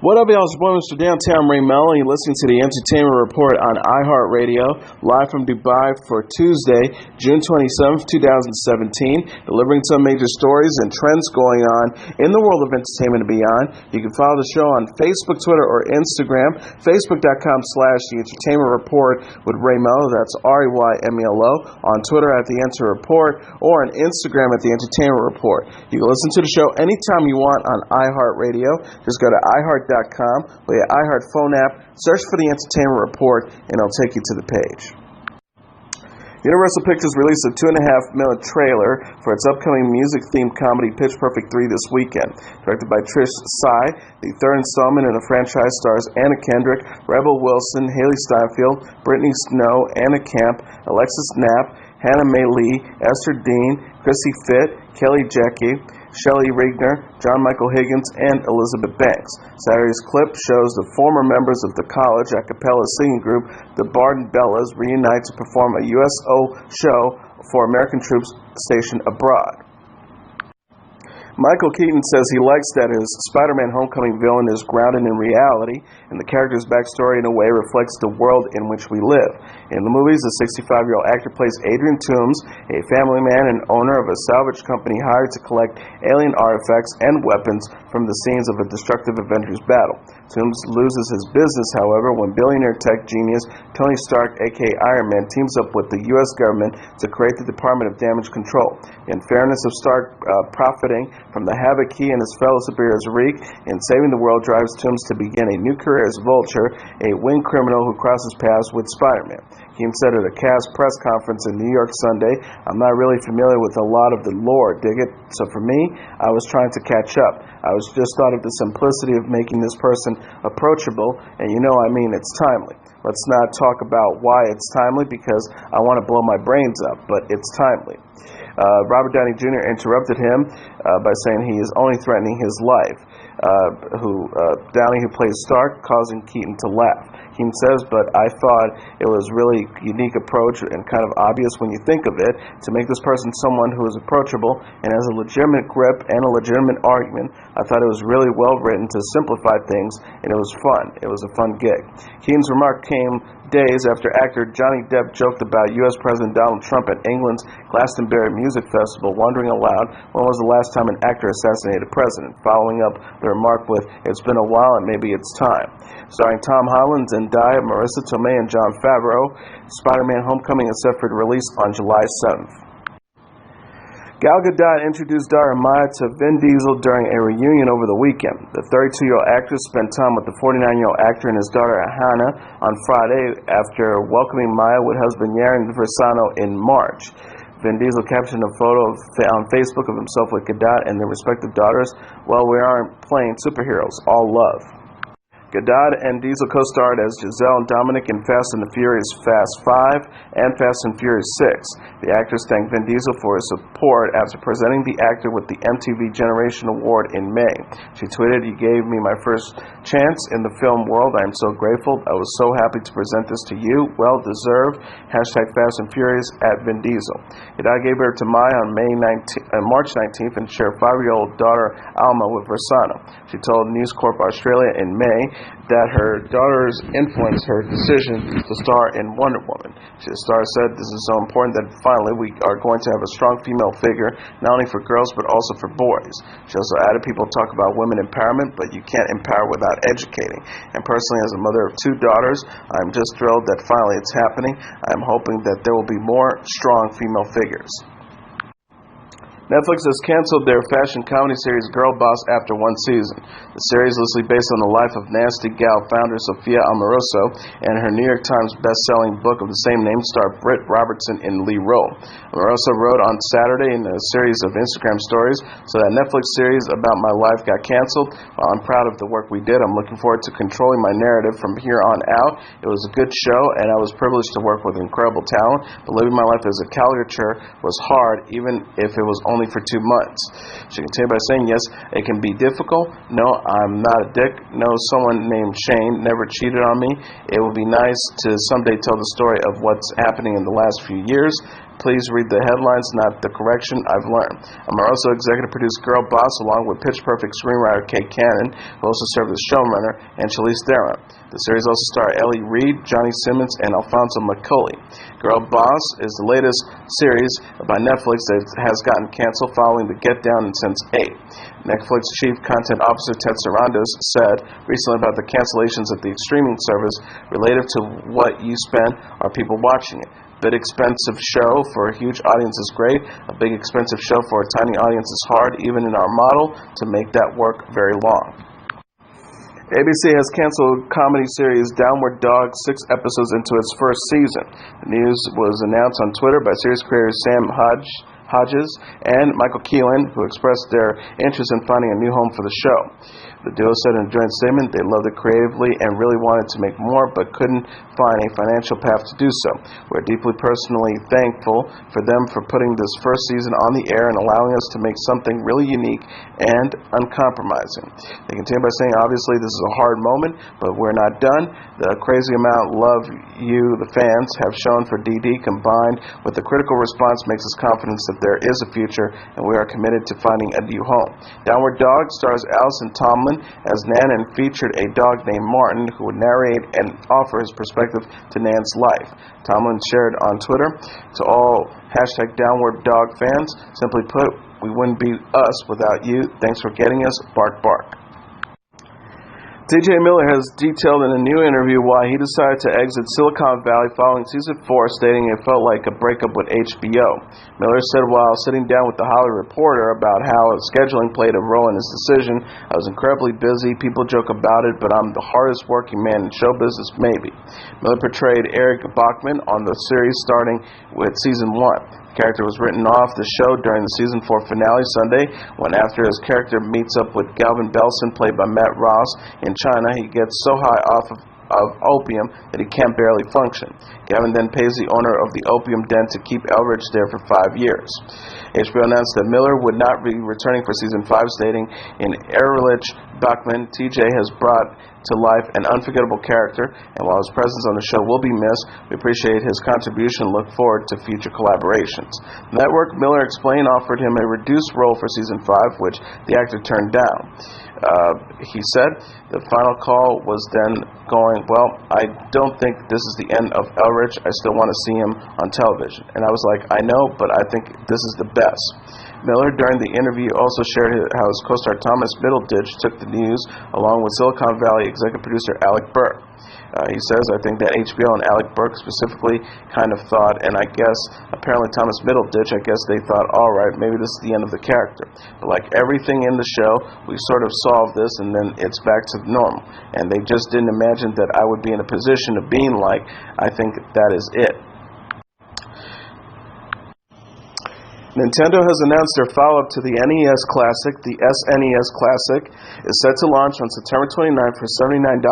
What up, y'all? It's your boy, Mr. Downtown Ray Melo. You're listening to the Entertainment Report on iHeartRadio, live from Dubai for Tuesday, June 27th, 2017, delivering some major stories and trends going on in the world of entertainment and beyond. You can follow the show on Facebook, Twitter, or Instagram, facebook.com/The Entertainment Report with Ray Melo, that's REYMELO, on Twitter at The Enter Report, or on Instagram at The Entertainment Report. You can listen to the show anytime you want on iHeartRadio. Just go to iHeart.com or your iHeart phone app, search for The Entertainment Report, and it'll take you to the page. Universal Pictures released a 2.5-minute trailer for its upcoming music-themed comedy Pitch Perfect 3 this weekend. Directed by Trish Tsai, the third installment in the franchise stars Anna Kendrick, Rebel Wilson, Haley Steinfeld, Brittany Snow, Anna Camp, Alexis Knapp, Hannah Mae Lee, Esther Dean, Chrissy Fitt, Kelly Jackie, Shelley Rigner, John Michael Higgins, and Elizabeth Banks. Saturday's clip shows the former members of the college a cappella singing group, the Barden Bellas, reunite to perform a USO show for American troops stationed abroad. Michael Keaton says he likes that his Spider-Man Homecoming villain is grounded in reality, and the character's backstory in a way reflects the world in which we live. In the movies, the 65-year-old actor plays Adrian Toomes, a family man and owner of a salvage company hired to collect alien artifacts and weapons from the scenes of a destructive Avengers battle. Toomes loses his business, however, when billionaire tech genius Tony Stark, aka Iron Man, teams up with the U.S. government to create the Department of Damage Control. In fairness of Stark profiting from the havoc he and his fellow superiors wreak in saving the world drives Toomes to begin a new career as Vulture, a winged criminal who crosses paths with Spider-Man. Keaton said at a cast press conference in New York Sunday, "I'm not really familiar with a lot of the lore, dig it? So for me, I was trying to catch up. I was just thought of the simplicity of making this person approachable, and I mean it's timely. Let's not talk about why it's timely because I want to blow my brains up, but it's timely." Robert Downey Jr. interrupted him by saying he is only threatening his life. Downey, who plays Stark, causing Keaton to laugh. Keaton says, "But I thought it was really unique approach and kind of obvious when you think of it, to make this person someone who is approachable and has a legitimate grip and a legitimate argument. I thought it was really well written to simplify things, and it was fun. It was a fun gig." Keaton's remark came days after actor Johnny Depp joked about U.S. President Donald Trump at England's Glastonbury Music Festival, wondering aloud when was the last time an actor assassinated a president, following up the remark with, "It's been a while and maybe it's time." Starring Tom Holland, Zendaya, Marissa Tomei, and Jon Favreau, Spider-Man Homecoming is set for release on July 7th. Gal Gadot introduced daughter Maya to Vin Diesel during a reunion over the weekend. The 32-year-old actress spent time with the 49-year-old actor and his daughter Hannah on Friday after welcoming Maya with husband Yaron Versano in March. Vin Diesel captioned a photo on Facebook of himself with Gadot and their respective daughters. "Well, we aren't playing superheroes, all love." Gadot and Diesel co-starred as Giselle and Dominic in Fast and the Furious Fast 5 and Fast and Furious 6. The actress thanked Vin Diesel for his support after presenting the actor with the MTV Generation Award in May. She tweeted, "You gave me my first chance in the film world. I am so grateful. I was so happy to present this to you. Well deserved. Hashtag Fast and Furious at Vin Diesel." Gadot gave birth to Maya on March 19th and shared 5-year-old daughter Alma with Versano. She told News Corp Australia in May that her daughters influenced her decision to star in Wonder Woman. The star said, "This is so important that finally we are going to have a strong female figure, not only for girls but also for boys." She also added, "People talk about women empowerment, but you can't empower without educating. And personally, as a mother of 2 daughters, I'm just thrilled that finally it's happening. I'm hoping that there will be more strong female figures." Netflix has canceled their fashion comedy series Girlboss after 1 season. The series, loosely based on the life of Nasty Gal founder Sophia Amoruso and her New York Times best-selling book of the same name, star Britt Robertson in Lee role. Amoruso wrote on Saturday in a series of Instagram stories, "So that Netflix series about my life got canceled. While I'm proud of the work we did, I'm looking forward to controlling my narrative from here on out. It was a good show, and I was privileged to work with incredible talent, but living my life as a caricature was hard, even if it was only for 2 months." She continued by saying, "Yes, it can be difficult. No, I'm not a dick. No, someone named Shane never cheated on me. It would be nice to someday tell the story of what's happening in the last few years. Please read the headlines, not the correction. I've learned. I'm also executive produced Girlboss along with Pitch Perfect screenwriter Kate Cannon, who also served as showrunner, and Charlize Theron. The series also stars Ellie Reed, Johnny Simmons, and Alfonso McCulley. Girlboss is the latest series by Netflix that has gotten canceled following the Get Down and Sense8. Netflix Chief Content Officer Ted Sarandos said recently about the cancellations of the streaming service related to what you spend are people watching it. Big expensive show for a huge audience is great. A big expensive show for a tiny audience is hard, even in our model, to make that work very long. ABC has canceled comedy series Downward Dog 6 episodes into its first season. The news was announced on Twitter by series creator Sam Hodges and Michael Keaton, who expressed their interest in finding a new home for the show. The duo said in a joint statement they loved it creatively and really wanted to make more, but couldn't find a financial path to do so. We're deeply personally thankful for them for putting this first season on the air and allowing us to make something really unique and uncompromising. They continue by saying, obviously this is a hard moment, but we're not done. The crazy amount of love you, the fans, have shown for DD combined with the critical response makes us confident that there is a future, and we are committed to finding a new home. Downward Dog stars Allison Tomlin as Nan and featured a dog named Martin who would narrate and offer his perspective to Nan's life. Tomlin shared on Twitter, to all #DownwardDog fans, simply put, we wouldn't be us without you. Thanks for getting us. Bark, bark. TJ Miller has detailed in a new interview why he decided to exit Silicon Valley following season 4, stating it felt like a breakup with HBO. Miller said while sitting down with The Hollywood Reporter about how scheduling played a role in his decision, I was incredibly busy. People joke about it, but I'm the hardest working man in show business, maybe. Miller portrayed Eric Bachman on the series starting with season 1. The character was written off the show during the season 4 finale Sunday, when after his character meets up with Galvin Belson, played by Matt Ross, in China, he gets so high off of opium that he can't barely function. Gavin then pays the owner of the opium den to keep Elridge there for 5 years. HBO announced that Miller would not be returning for season 5, stating, in Erlich Bachman, TJ has brought to life an unforgettable character, and while his presence on the show will be missed, we appreciate his contribution and look forward to future collaborations. The network, Miller explained, offered him a reduced role for season 5, which the actor turned down. He said the final call was then going, well, I don't think this is the end of Elridge. I still want to see him on television. And I was like, I know, but I think this is the best. Miller, during the interview, also shared how his co-star Thomas Middleditch took the news, along with Silicon Valley executive producer Alec Burke. He says, I think that HBO and Alec Burke specifically kind of thought, and I guess apparently Thomas Middleditch, I guess they thought, all right, maybe this is the end of the character. But like everything in the show, we sort of solved this and then it's back to normal. And they just didn't imagine that I would be in a position of being like, I think that is it. Nintendo has announced their follow-up to the NES Classic. The SNES Classic is set to launch on September 29th for $79.99.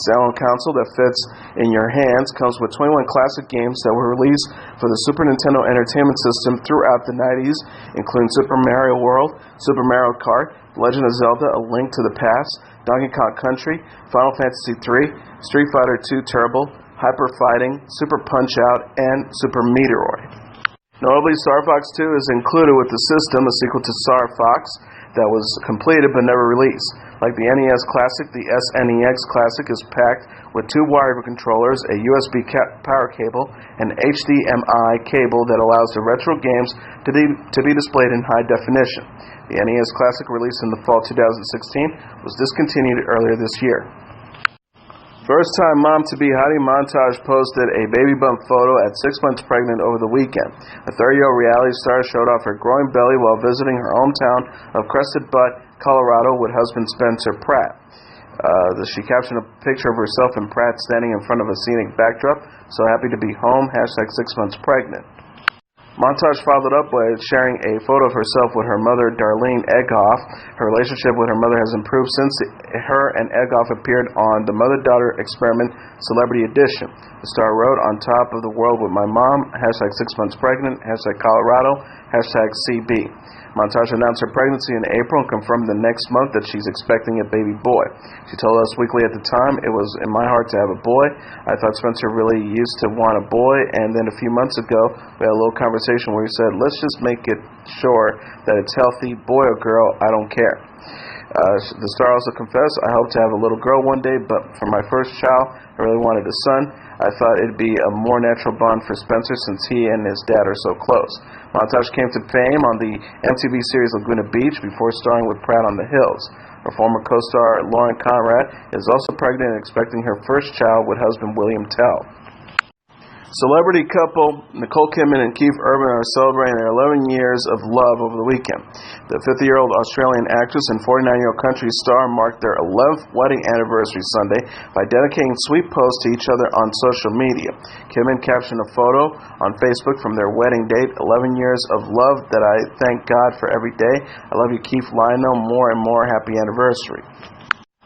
Standalone console that fits in your hands comes with 21 classic games that were released for the Super Nintendo Entertainment System throughout the 90s, including Super Mario World, Super Mario Kart, Legend of Zelda: A Link to the Past, Donkey Kong Country, Final Fantasy III, Street Fighter II Turbo, Hyper Fighting, Super Punch-Out, and Super Meteoroid. Notably, Star Fox 2 is included with the system, a sequel to Star Fox that was completed but never released. Like the NES Classic, the SNES Classic is packed with 2 wired controllers, a USB power cable, and HDMI cable that allows the retro games to be displayed in high definition. The NES Classic, released in the fall 2016, was discontinued earlier this year. First-time mom-to-be Heidi Montag posted a baby bump photo at 6 months pregnant over the weekend. The 30-year-old reality star showed off her growing belly while visiting her hometown of Crested Butte, Colorado, with husband Spencer Pratt. She captioned a picture of herself and Pratt standing in front of a scenic backdrop. So happy to be home, #6 months pregnant. Montage followed up by sharing a photo of herself with her mother, Darlene Eghoff. Her relationship with her mother has improved since her and Eghoff appeared on the Mother-Daughter Experiment Celebrity Edition. The star wrote, on top of the world with my mom, #6 months pregnant, #Colorado, #CB. Montage announced her pregnancy in April and confirmed the next month that she's expecting a baby boy. She told Us Weekly at the time, "It was in my heart to have a boy. I thought Spencer really used to want a boy, and then a few months ago we had a little conversation where he said, let's just make it sure that it's healthy, boy or girl, I don't care." The star also confessed, "I hope to have a little girl one day, but for my first child, I really wanted a son. I thought it'd be a more natural bond for Spencer since he and his dad are so close." Montage came to fame on the MTV series Laguna Beach before starring with Pratt on the Hills. Her former co-star Lauren Conrad is also pregnant and expecting her first child with husband William Tell. Celebrity couple Nicole Kidman and Keith Urban are celebrating their 11 years of love over the weekend. The 50-year-old Australian actress and 49-year-old country star marked their 11th wedding anniversary Sunday by dedicating sweet posts to each other on social media. Kidman captioned a photo on Facebook from their wedding date, 11 years of love that I thank God for every day. I love you, Keith Lionel. More and more happy anniversary.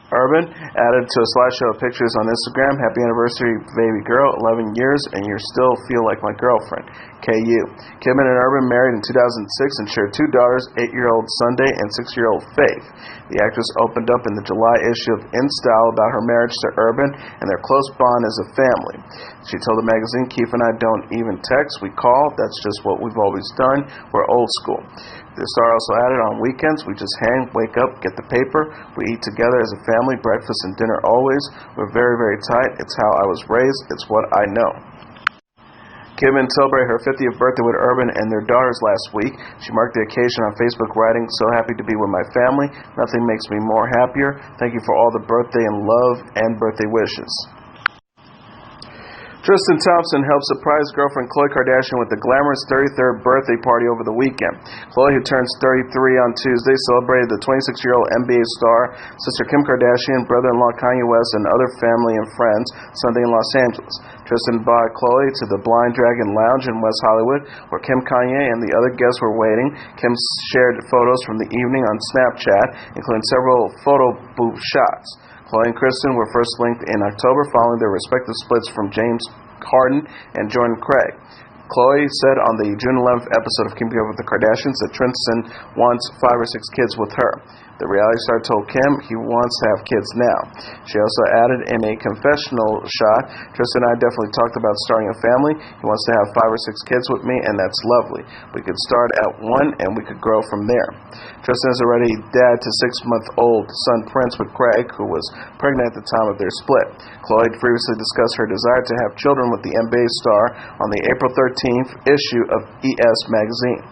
Urban added to a slideshow of pictures on Instagram, "Happy anniversary, baby girl, 11 years, and you still feel like my girlfriend, KU." Kidman and Urban married in 2006 and shared two daughters, 8-year-old Sunday and 6-year-old Faith. The actress opened up in the July issue of In Style about her marriage to Urban and their close bond as a family. She told the magazine, "Keith and I don't even text, we call. That's just what we've always done. We're old school." The star also added, "On weekends, we just hang, wake up, get the paper. We eat together as a family, breakfast and dinner always. We're very, very tight. It's how I was raised. It's what I know." Kidman celebrated her 50th birthday with Urban and their daughters last week. She marked the occasion on Facebook, writing, "So happy to be with my family. Nothing makes me more happier. Thank you for all the birthday and love and birthday wishes." Tristan Thompson helped surprise girlfriend Khloe Kardashian with the glamorous 33rd birthday party over the weekend. Khloe, who turns 33 on Tuesday, celebrated the 26-year-old NBA star, sister Kim Kardashian, brother-in-law Kanye West, and other family and friends Sunday in Los Angeles. Tristan brought Khloe to the Blind Dragon Lounge in West Hollywood, where Kim, Kanye, and the other guests were waiting. Kim shared photos from the evening on Snapchat, including several photo booth shots. Khloe and Kristen were first linked in October following their respective splits from James Harden and Jordan Craig. Khloe said on the June 11th episode of Keeping Up with the Kardashians that Tristan wants 5 or 6 kids with her. The reality star told Kim he wants to have kids now. She also added in a confessional shot, "Tristan and I definitely talked about starting a family. He wants to have 5 or 6 kids with me, and that's lovely. We could start at 1 and we could grow from there." Tristan is already dad to 6-month-old son Prince with Craig, who was pregnant at the time of their split. Khloe previously discussed her desire to have children with the NBA star on the April 13th issue of ES magazine.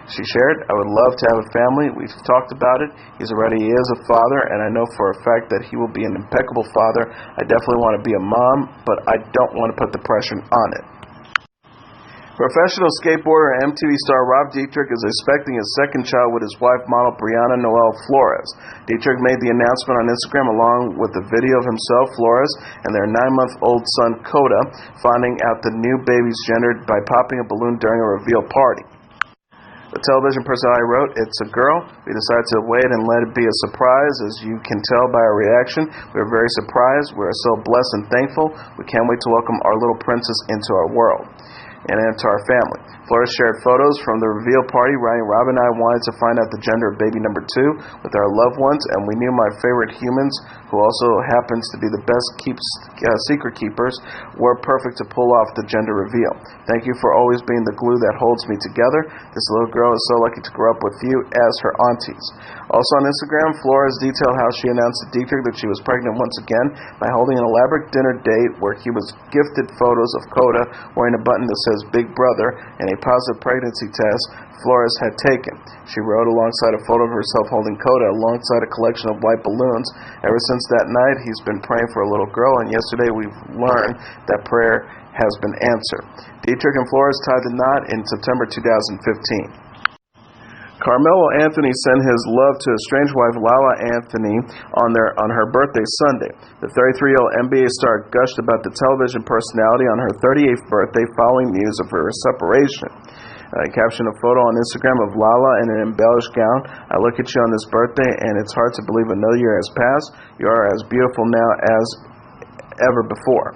She shared, "I would love to have a family. We've talked about it. He is a father, and I know for a fact that he will be an impeccable father. I definitely want to be a mom, but I don't want to put the pressure on it." Professional skateboarder and MTV star Rob Dyrdek is expecting his second child with his wife, model Bryiana Noelle Flores. Dyrdek made the announcement on Instagram along with a video of himself, Flores, and their 9-month-old son, Coda, finding out the new baby's gender by popping a balloon during a reveal party. The television personality wrote, "It's a girl. We decided to wait and let it be a surprise. As you can tell by our reaction, we are very surprised. We are so blessed and thankful. We can't wait to welcome our little princess into our world and into our family." Flores shared photos from the reveal party, writing, "Rob and I wanted to find out the gender of baby number 2 with our loved ones, and we knew my favorite humans, who also happens to be the best secret keepers, were perfect to pull off the gender reveal. Thank you for always being the glue that holds me together. This little girl is so lucky to grow up with you as her aunties." Also on Instagram, Flores detailed how she announced to Dyrdek that she was pregnant once again by holding an elaborate dinner date where he was gifted photos of Coda wearing a button that says Big Brother and a positive pregnancy test Flores had taken. She wrote alongside a photo of herself holding Coda alongside a collection of white balloons. "Ever since that night, he's been praying for a little girl, and yesterday we've learned that prayer has been answered." Dyrdek and Flores tied the knot in September 2015. Carmelo Anthony sent his love to his estranged wife Lala Anthony on her birthday Sunday. The 33-year-old NBA star gushed about the television personality on her 38th birthday following news of her separation. He captioned a photo on Instagram of Lala in an embellished gown. "I look at you on this birthday, and it's hard to believe another year has passed. You are as beautiful now as ever before."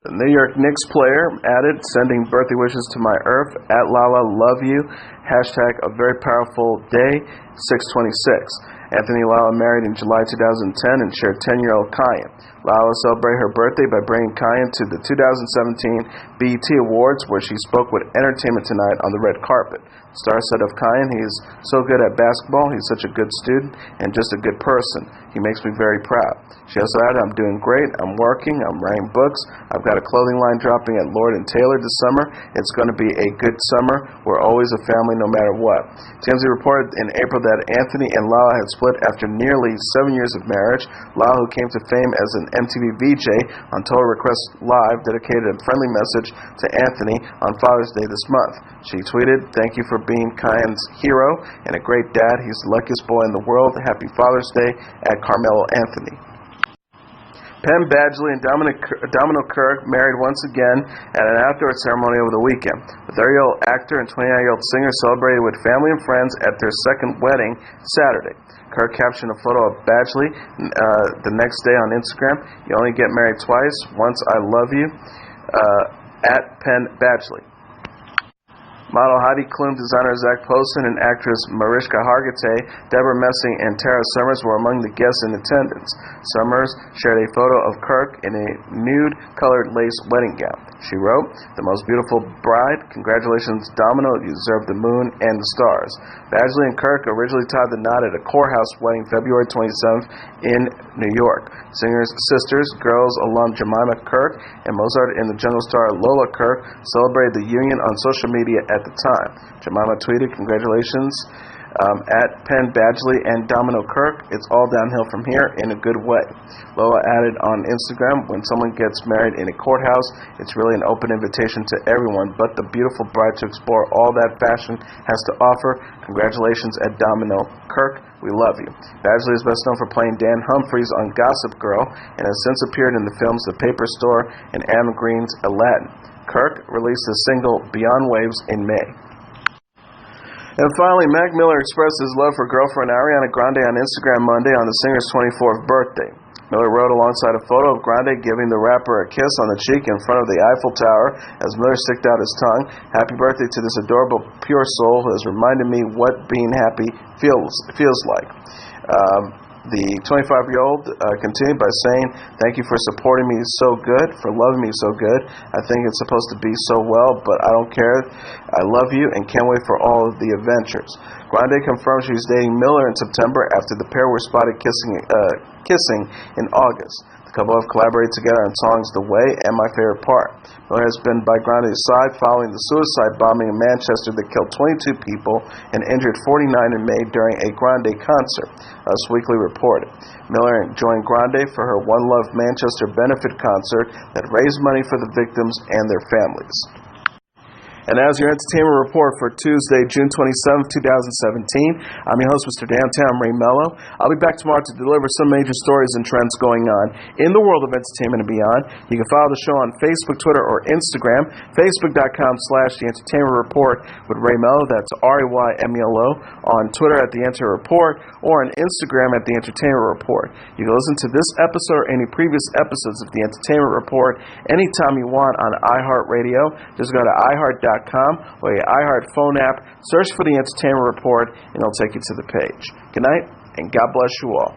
The New York Knicks player added, sending birthday wishes to my Earth, at Lala, love you, hashtag a very powerful day, 626. Anthony and Lala married in July 2010 and shared 10-year-old Kyan. Lala celebrated her birthday by bringing Kyan to the 2017 BET Awards, where she spoke with Entertainment Tonight on the red carpet. The star said of Kyan, he is so good at basketball, he's such a good student, and just a good person. He makes me very proud. She also added, I'm doing great, I'm working, I'm writing books, I've got a clothing line dropping at Lord & Taylor this summer. It's going to be a good summer. We're always a family no matter what. TMZ reported in April that Anthony and Lala had split after nearly 7 years of marriage. Lala, who came to fame as an MTV VJ on Total Request Live, dedicated a friendly message to Anthony on Father's Day this month. She tweeted, thank you for being Kyan's hero and a great dad. He's the luckiest boy in the world. Happy Father's Day at Carmelo Anthony. Penn Badgley and Domino Kirke married once again at an outdoor ceremony over the weekend. The 30-year-old actor and 29-year-old singer celebrated with family and friends at their second wedding Saturday. Kirke captioned a photo of Badgley the next day on Instagram. You only get married twice. Once I love you. At Penn Badgley. Model Heidi Klum, designer Zach Poston, and actress Mariska Hargitay, Deborah Messing, and Tara Summers were among the guests in attendance. Summers shared a photo of Kirke in a nude-colored lace wedding gown. She wrote, the most beautiful bride, congratulations Domino, you deserve the moon and the stars. Badgley and Kirke originally tied the knot at a courthouse wedding February 27th in New York. Singer's sisters, girls alum Jemima Kirke and Mozart in the Jungle star Lola Kirke celebrated the union on social media at the time. Jemima tweeted, congratulations at Penn Badgley and Domino Kirke. It's all downhill from here in a good way. Lola added on Instagram, when someone gets married in a courthouse, it's really an open invitation to everyone but the beautiful bride to explore all that fashion has to offer. Congratulations at Domino Kirke. We love you. Badgley is best known for playing Dan Humphries on Gossip Girl and has since appeared in the films The Paper Store and Anne Green's Aladdin. Kirke released the single Beyond Waves in May. And finally, Mac Miller expressed his love for girlfriend Ariana Grande on Instagram Monday on the singer's 24th birthday. Miller wrote alongside a photo of Grande giving the rapper a kiss on the cheek in front of the Eiffel Tower as Miller sticked out his tongue. Happy birthday to this adorable, pure soul who has reminded me what being happy feels like. The 25-year-old continued by saying, thank you for supporting me so good, for loving me so good. I think it's supposed to be so well, but I don't care. I love you and can't wait for all of the adventures. Grande confirmed she was dating Miller in September after the pair were spotted kissing in August. The couple have collaborated together on songs The Way and My Favorite Part. Miller has been by Grande's side following the suicide bombing in Manchester that killed 22 people and injured 49 in May during a Grande concert, Us Weekly reported. Miller joined Grande for her One Love Manchester benefit concert that raised money for the victims and their families. And as your entertainment report for Tuesday, June 27th, 2017, I'm your host, Mr. Downtown Ray Melo. I'll be back tomorrow to deliver some major stories and trends going on in the world of entertainment and beyond. You can follow the show on Facebook, Twitter, or Instagram, facebook.com/The Entertainment Report with Ray Melo, that's RAYMELO, on Twitter at The Enter Report, or on Instagram at The Entertainment Report. You can listen to this episode or any previous episodes of The Entertainment Report anytime you want on iHeartRadio. Just go to iHeart.com or your iHeart phone app, search for The Entertainment Report, and it'll take you to the page. Good night, and God bless you all.